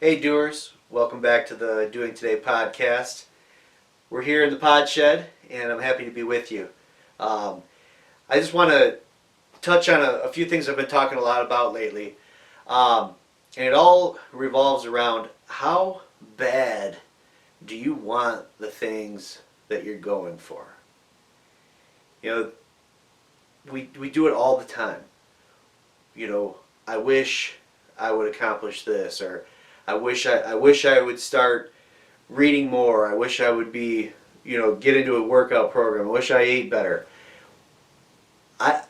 Hey doers, welcome back to the Doing Today podcast. We're here in the pod shed and I'm happy to be with you. Um, I just want to touch on a few things I've been talking a lot about lately. And it all revolves around how bad do you want the things that you're going for? You know, we do it all the time. I wish I would accomplish this, or I wish I would start reading more. I wish I would be, get into a workout program. I wish I ate better. I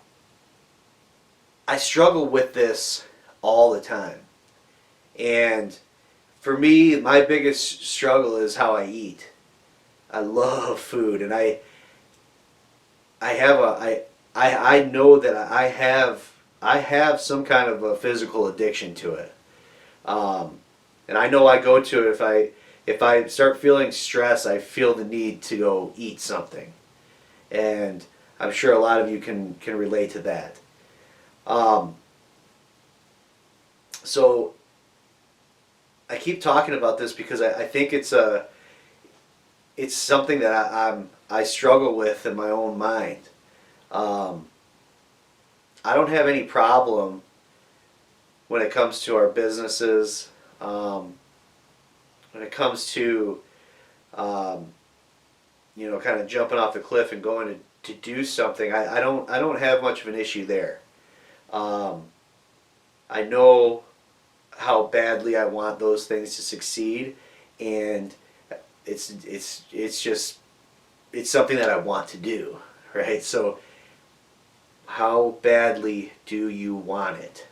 I struggle with this all the time. And for me, my biggest struggle is how I eat. I love food, and I have a I know that I have some kind of a physical addiction to it. Um, and I know I go to it if I start feeling stress, I feel the need to go eat something. And I'm sure a lot of you can relate to that. Um, so I keep talking about this because I think it's something that I struggle with in my own mind. Um, I don't have any problem when it comes to our businesses. When it comes to um, kind of jumping off the cliff and going to do something, I don't have much of an issue there. Um, I know how badly I want those things to succeed, and it's something that I want to do, right? So how badly do you want it?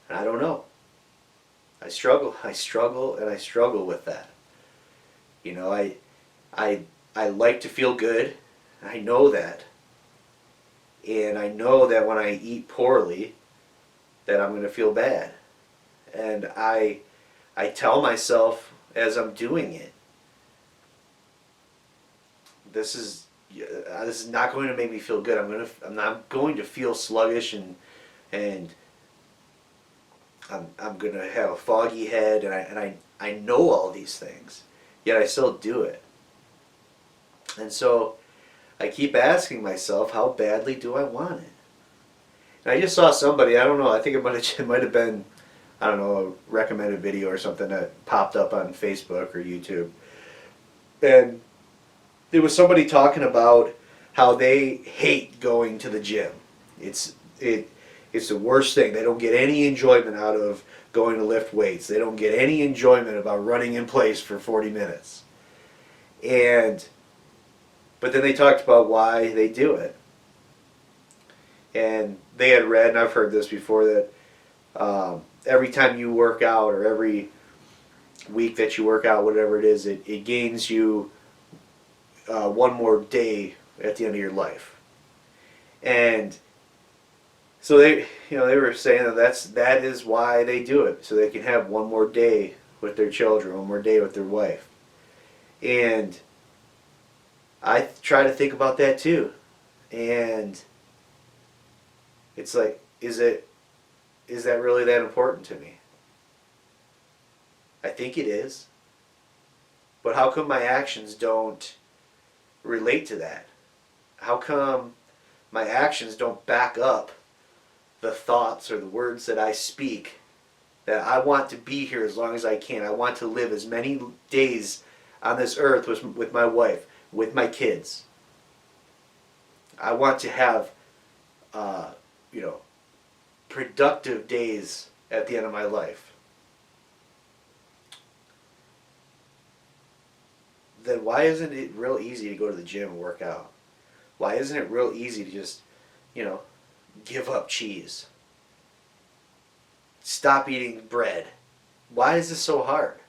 And I don't know. I struggle with that. You know, I I like to feel good. I know that. And I know that when I eat poorly that I'm going to feel bad. And I tell myself as I'm doing it, this is not going to make me feel good. I'm not going to feel sluggish and I'm going to have a foggy head, and I know all these things, yet I still do it. And so I keep asking myself, how badly do I want it? And I just saw somebody, I don't know, I think it might have been, I don't know, a recommended video or something that popped up on Facebook or YouTube. And there was somebody talking about how they hate going to the gym. It's it it's the worst thing. They don't get any enjoyment out of going to lift weights. They don't get any enjoyment about running in place for 40 minutes. And but then they talked about why they do it. And they had read, and I've heard this before, that every time you work out, or every week that you work out, whatever it is, it gains you one more day at the end of your life. And so they were saying that is why they do it, so they can have one more day with their children, one more day with their wife. And I try to think about that too. And it's like, is that really that important to me? I think it is. But how come my actions don't relate to that? How come my actions don't back up the thoughts or the words that I speak, that I want to be here as long as I can? I want to live as many days on this earth with my wife, with my kids. I want to have, uh, productive days at the end of my life. Then why isn't it real easy to go to the gym and work out? Why isn't it real easy to just, give up cheese? Stop eating bread. Why is this so hard?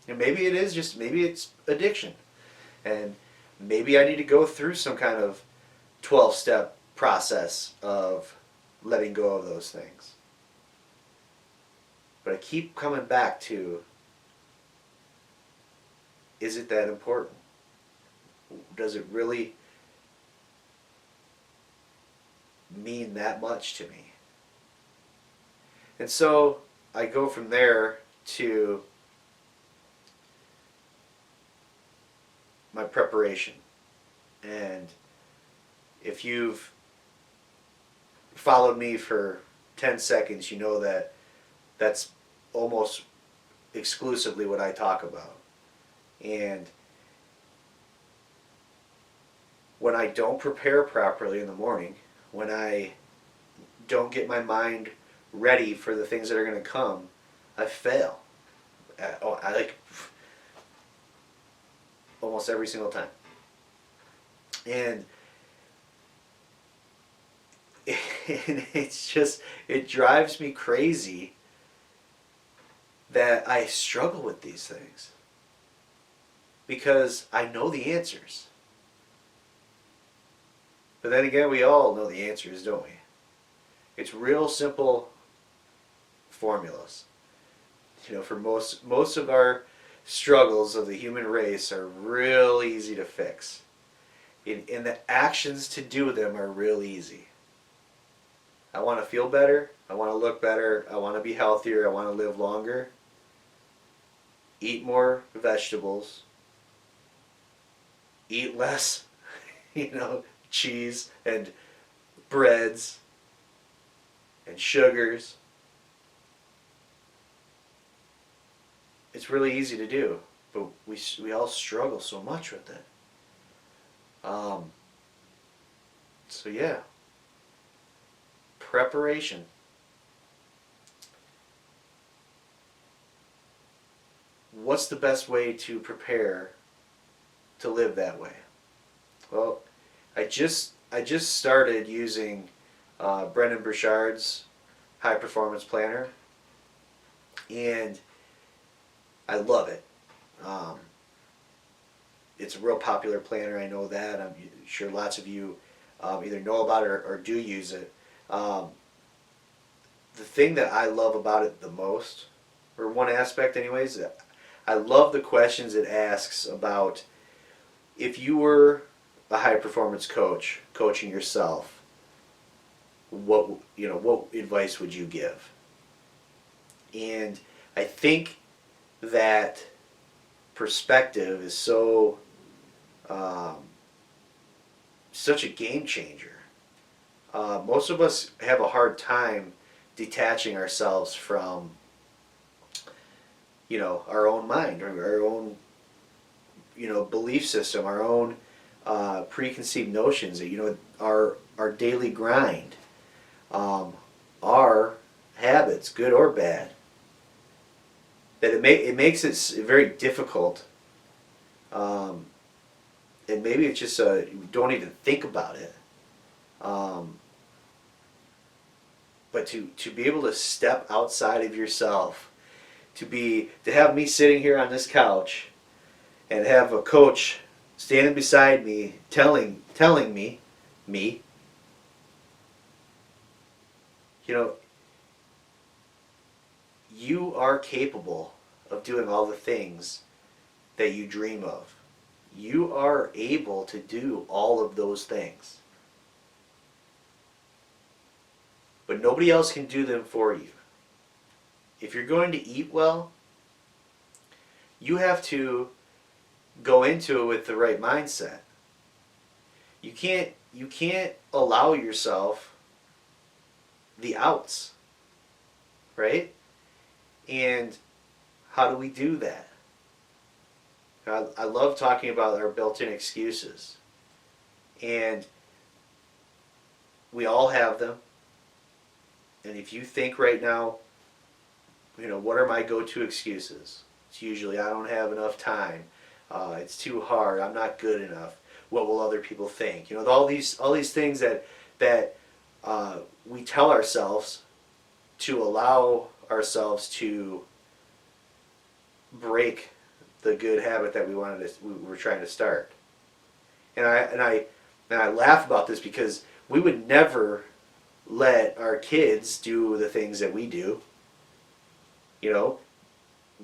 And maybe it's addiction. And maybe I need to go through some kind of 12-step process of letting go of those things. But I keep coming back to, is it that important? Does it really mean that much to me? And so I go from there to my preparation. And if you've followed me for 10 seconds, you know that that's almost exclusively what I talk about. And when I don't prepare properly in the morning, when I don't get my mind ready for the things that are going to come, I fail. I like almost every single time. And it's just, it drives me crazy that I struggle with these things because I know the answers. But then again, we all know the answers, don't we? It's real simple formulas. You know, for most of our struggles of the human race are real easy to fix. And the actions to do them are real easy. I want to feel better. I want to look better. I want to be healthier. I want to live longer. Eat more vegetables. Eat less, cheese and breads and sugars. It's really easy to do, but we all struggle so much with it. So yeah, preparation. What's the best way to prepare to live that way? Well, I just started using Brendan Burchard's high performance planner, and I love it. It's a real popular planner, I know that. I'm sure lots of you either know about it or do use it. The thing that I love about it the most, or one aspect anyways, I love the questions it asks about if you were a high performance coach coaching yourself, what advice would you give? And I think that perspective is such a game changer. Most of us have a hard time detaching ourselves from our own mind, or our own belief system, our own preconceived notions, our daily grind, our habits, good or bad. That it makes it very difficult, and maybe it's just you don't even think about it. But to be able to step outside of yourself, to have me sitting here on this couch, and have a coach standing beside me telling me, you are capable of doing all the things that you dream of. You are able to do all of those things. But nobody else can do them for you. If you're going to eat well, you have to go into it with the right mindset. You can't allow yourself the outs, right? And how do we do that? I love talking about our built-in excuses. And we all have them. And if you think right now, what are my go-to excuses? It's usually I don't have enough time. It's too hard. I'm not good enough. What will other people think? All these things that we tell ourselves to allow ourselves to break the good habit that we were trying to start. And I laugh about this because we would never let our kids do the things that we do.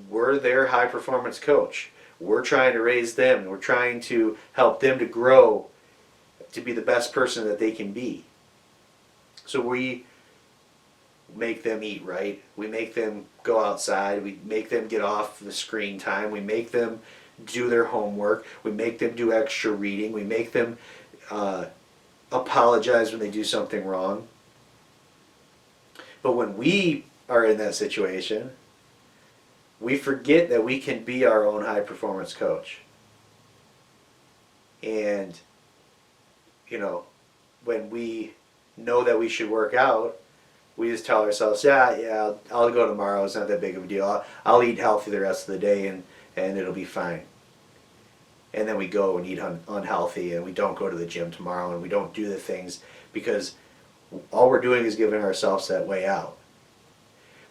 We're their high performance coach. We're trying to raise them. We're trying to help them to grow to be the best person that they can be. So we make them eat right. We make them go outside. We make them get off the screen time. We make them do their homework. We make them do extra reading. We make them apologize when they do something wrong. But when we are in that situation, we forget that we can be our own high performance coach. And, when we know that we should work out, we just tell ourselves, yeah, I'll go tomorrow. It's not that big of a deal. I'll eat healthy the rest of the day and it'll be fine. And then we go and eat unhealthy, and we don't go to the gym tomorrow, and we don't do the things because all we're doing is giving ourselves that way out.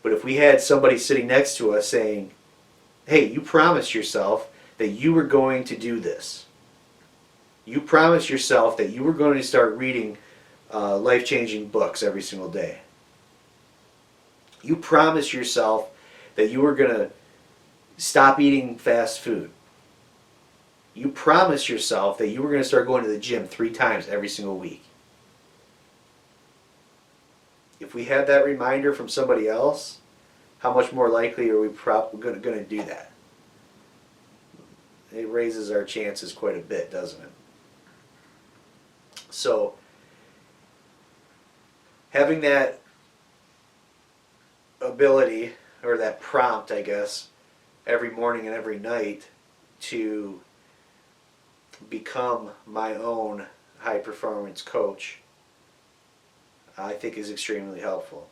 But if we had somebody sitting next to us saying, hey, you promised yourself that you were going to do this. You promised yourself that you were going to start reading life-changing books every single day. You promised yourself that you were going to stop eating fast food. You promised yourself that you were going to start going to the gym 3 times every single week. If we had that reminder from somebody else, how much more likely are we going to do that? It raises our chances quite a bit, doesn't it? So, having that ability, or that prompt, I guess, every morning and every night to become my own high performance coach, I think is extremely helpful.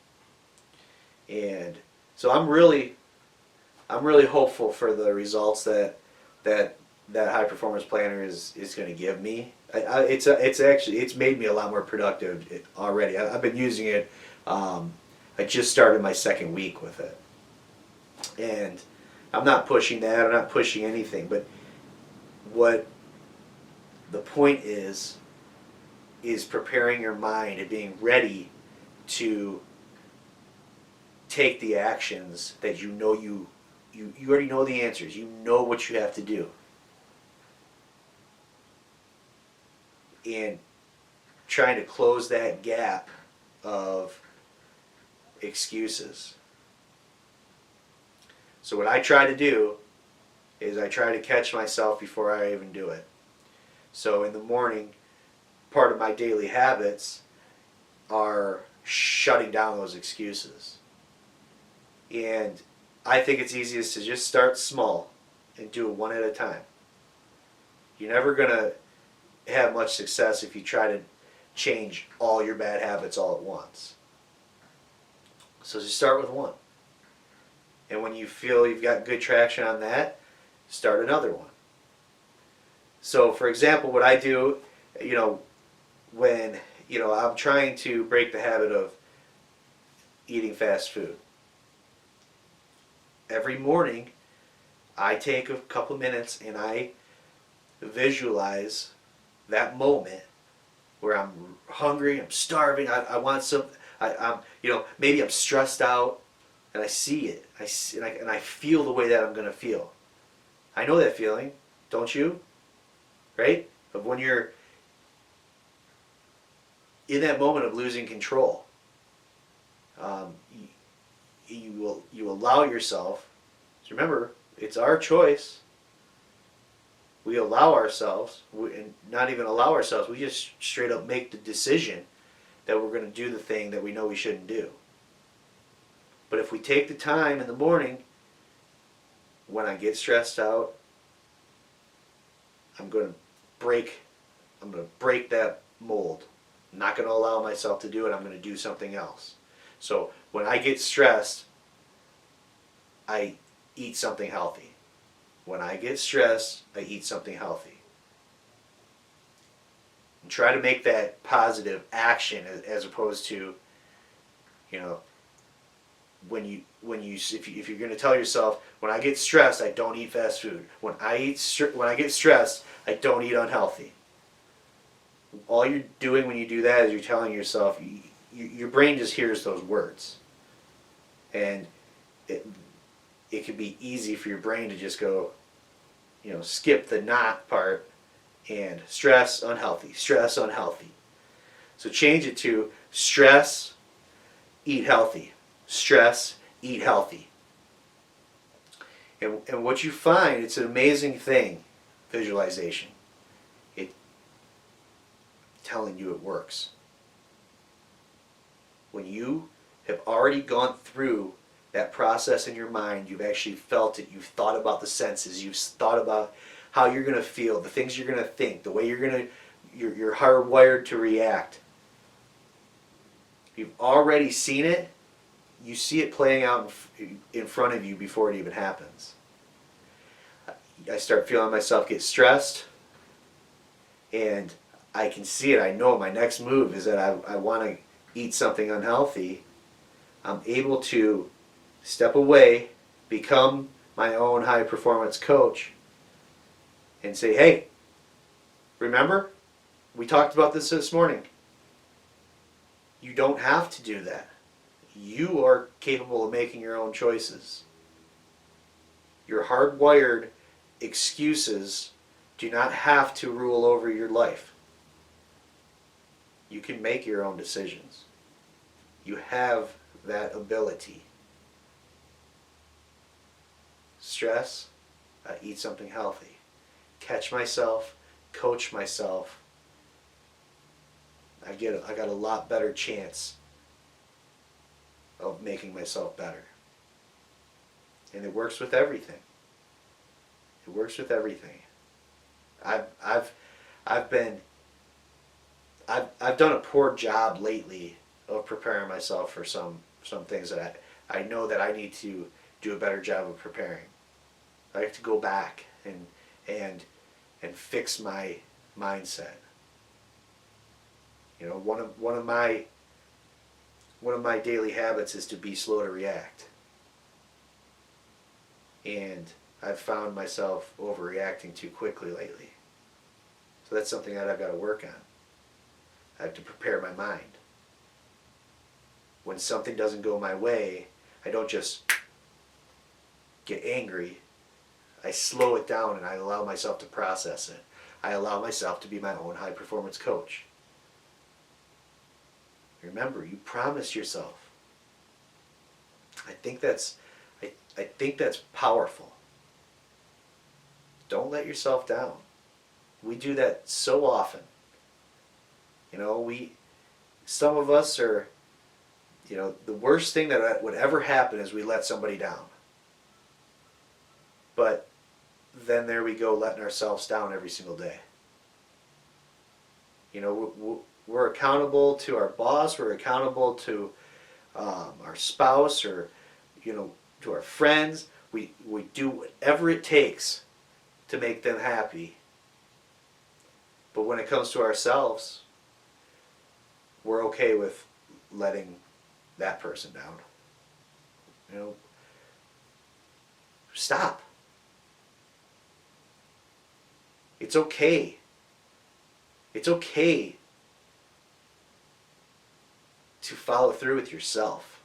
And so I'm really hopeful for the results that high performance planner is going to give me. It's made me a lot more productive already. I've been using it. I just started my 2nd week with it, and I'm not pushing that. I'm not pushing anything. But what the point is preparing your mind and being ready to take the actions that you already know the answers. You know what you have to do. And trying to close that gap of excuses. So what I try to do is I try to catch myself before I even do it. So in the morning, part of my daily habits are shutting down those excuses. And I think it's easiest to just start small and do it one at a time. You're never going to have much success if you try to change all your bad habits all at once. So just start with one. And when you feel you've got good traction on that, start another one. So for example, what I do, when I'm trying to break the habit of eating fast food, every morning I take a couple minutes and I visualize that moment where I'm hungry, I'm starving, I want some, maybe I'm stressed out, and I see it, and I feel the way that I'm going to feel. I know that feeling, don't you? Right? Of when you're in that moment of losing control, you allow yourself. Remember, it's our choice. We allow ourselves, and not even allow ourselves, we just straight up make the decision that we're going to do the thing that we know we shouldn't do. But if we take the time in the morning, when I get stressed out, I'm going to break that mold. I'm not going to allow myself to do it. I'm going to do something else. So when I get stressed, I eat something healthy. When I get stressed, I eat something healthy. And try to make that positive action as opposed to, if you're going to tell yourself, when I get stressed, I don't eat fast food. When I get stressed, I don't eat unhealthy. All you're doing when you do that is you're telling yourself, your brain just hears those words. And it could be easy for your brain to just go, skip the not part and stress, unhealthy, stress, unhealthy. So change it to stress, eat healthy. stress, eat healthy. And what you find, it's an amazing thing, visualization. It's telling you it works. When you have already gone through that process in your mind, you've actually felt it, you've thought about the senses, you've thought about how you're going to feel, the things you're going to think, the way you're hardwired to react. You've already seen it, you see it playing out in front of you before it even happens. I start feeling myself get stressed, and I can see it. I know my next move is that I want to eat something unhealthy. I'm able to step away, become my own high performance coach, and say, hey, remember? We talked about this morning. You don't have to do that. You are capable of making your own choices. Your hardwired excuses do not have to rule over your life. You can make your own decisions. You have that ability. Stress, eat something healthy. Catch myself, coach myself. I got a lot better chance of making myself better. And it works with everything. It works with everything. I've done a poor job lately of preparing myself for some things that I know that I need to do a better job of preparing. I have to go back and fix my mindset. You know, one of my daily habits is to be slow to react. And I've found myself overreacting too quickly lately. So that's something that I've got to work on. I have to prepare my mind. When something doesn't go my way, I don't just get angry. I slow it down and I allow myself to process it. I allow myself to be my own high performance coach. Remember, you promised yourself. I think that's powerful. Don't let yourself down. We do that so often. You know, some of us are, you know, the worst thing that would ever happen is we let somebody down. But then there we go, letting ourselves down every single day. You know, we're accountable to our boss, we're accountable to our spouse, or, you know, to our friends. We do whatever it takes to make them happy. But when it comes to ourselves, we're okay with letting that person down. You know, stop. It's okay. It's okay to follow through with yourself.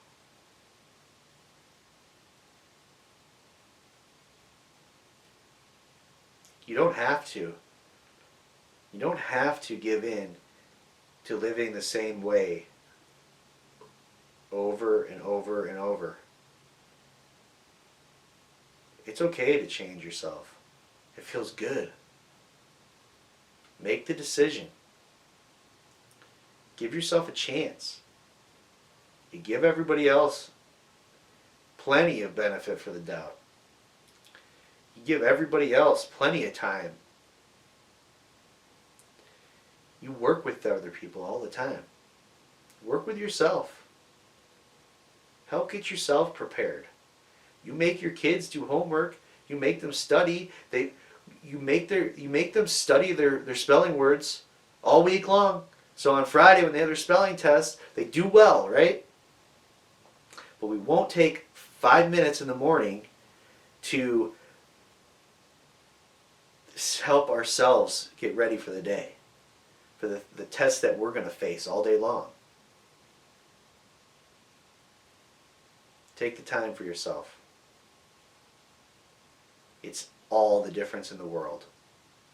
You don't have to. You don't have to give in to living the same way over and over and over. It's okay to change yourself. It feels good. Make the decision. Give yourself a chance. You give everybody else plenty of benefit for the doubt. You give everybody else plenty of time. You work with other people all the time. Work with yourself. Help get yourself prepared. You make your kids do homework. You make them study. You make them study their spelling words all week long. So on Friday when they have their spelling test, they do well, right? But we won't take 5 minutes in the morning to help ourselves get ready for the day, for the test that we're going to face all day long. Take the time for yourself. It's all the difference in the world.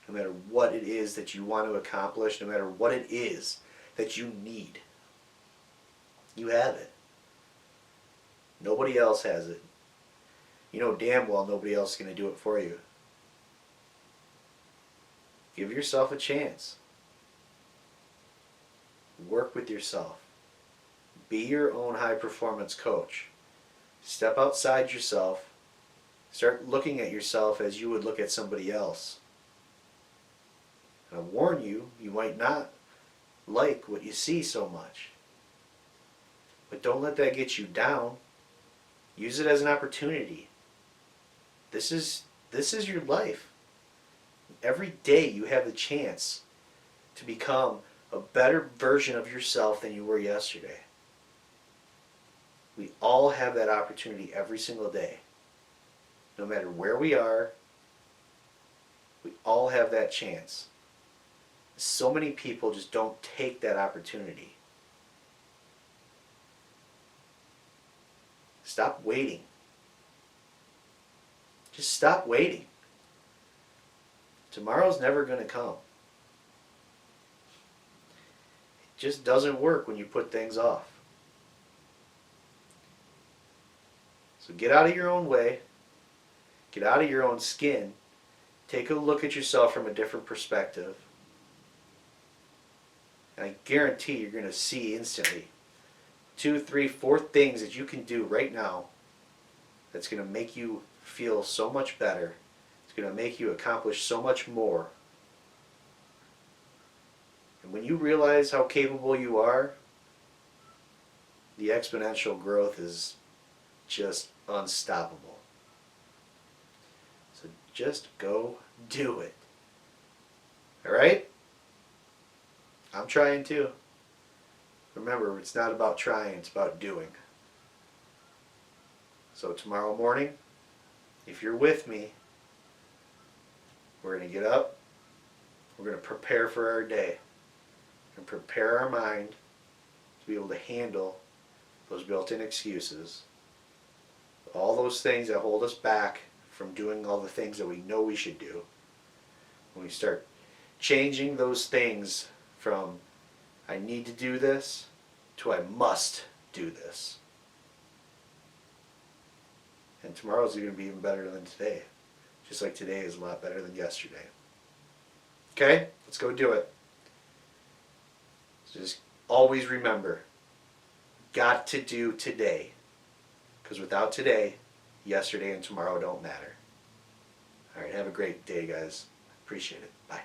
No matter what it is that you want to accomplish, no matter what it is that you need, you have it. Nobody else has it. You know damn well nobody else is going to do it for you. Give yourself a chance. Work with yourself. Be your own high performance coach. Step outside yourself. Start looking at yourself as you would look at somebody else. And I warn you, you might not like what you see so much. But don't let that get you down. Use it as an opportunity. This is your life. Every day you have the chance to become a better version of yourself than you were yesterday. We all have that opportunity every single day. No matter where we are, we all have that chance. So many people just don't take that opportunity. Stop waiting. Just stop waiting. Tomorrow's never going to come. It just doesn't work when you put things off. So get out of your own way. Get out of your own skin. Take a look at yourself from a different perspective. And I guarantee you're going to see instantly 2, 3, 4 things that you can do right now that's going to make you feel so much better. It's going to make you accomplish so much more. And when you realize how capable you are, the exponential growth is just unstoppable. So just go do it. Alright? I'm trying too. Remember, it's not about trying, it's about doing. So tomorrow morning, if you're with me, we're going to get up, we're going to prepare for our day, and prepare our mind to be able to handle those built-in excuses, all those things that hold us back from doing all the things that we know we should do. When we start changing those things from I need to do this to I must do this. And tomorrow's going to be even better than today. Just like today is a lot better than yesterday. Okay? Let's go do it. So just always remember, got to do today. Because without today, yesterday and tomorrow don't matter. Alright, have a great day, guys. Appreciate it. Bye.